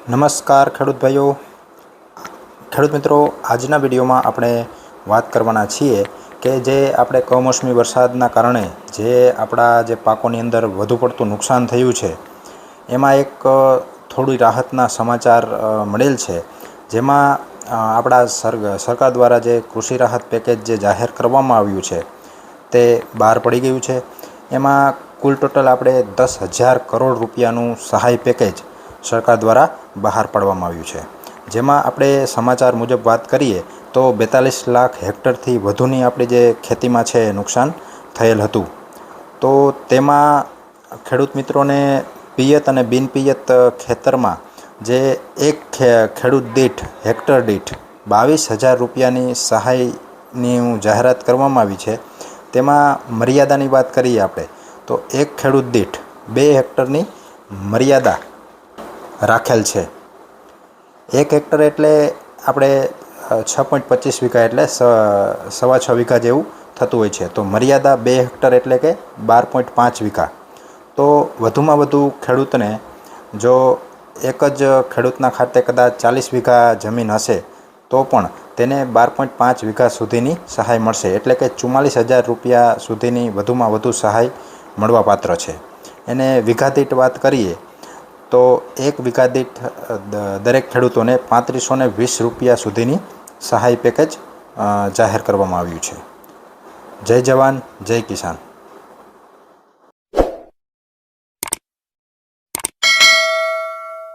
નમસ્કાર ખેડૂત ભાઈઓ, ખેડૂત મિત્રો, આજના વિડીયોમાં આપણે વાત કરવાના છીએ કે જે આપણે કમોસમી વરસાદના કારણે જે આપણા જે પાકોની અંદર વધુ પડતું નુકસાન થયું છે એમાં એક થોડી રાહતના સમાચાર મળેલ છે, જેમાં આપણા સરકાર દ્વારા જે કૃષિ રાહત પેકેજ જે જાહેર કરવામાં આવ્યું છે તે બહાર પડી ગયું છે। એમાં કુલ ટોટલ આપણે 10,000 કરોડ રૂપિયાનું સહાય પેકેજ સરકાર દ્વારા બહાર પાડવામાં આવ્યું છે, જેમાં આપણે સમાચાર મુજબ વાત કરીએ તો 42 લાખ હેક્ટરથી વધુની આપણી જે ખેતીમાં છે નુકસાન થયેલ હતું। તો તેમાં ખેડૂત મિત્રોને પિયત અને બિનપિયત ખેતરમાં જે એક ખેડૂત દીઠ હેક્ટર દીઠ 22,000 રૂપિયાની સહાયની જાહેરાત કરવામાં આવી છે। તેમાં મર્યાદાની વાત કરીએ આપણે તો એક ખેડૂત દીઠ 2 હેક્ટરની મર્યાદા રાખેલ છે। 1 હેક્ટર એટલે આપણે 6.25 વીઘા એટલે 6.25 વીઘા જેવું થતું હોય છે, તો મર્યાદા 2 હેક્ટર એટલે કે 12.5 વીઘા। તો વધુમાં વધુ ખેડૂતને જો એક જ ખેડૂતના ખાતે કદાચ 40 વીઘા જમીન હશે તો પણ તેને 12.5 વીઘા સુધીની સહાય મળશે, એટલે કે 44,000 રૂપિયા સુધીની વધુમાં વધુ સહાય મળવાપાત્ર છે। એને વીઘા દીઠ વાત કરીએ તો 1 વીઘા દીઠ દરેક ખેડૂતોને 3520 રૂપિયા સુધીની સહાય પેકેજ જાહેર કરવામાં આવ્યું છે। જય જવાન, જય કિસાન।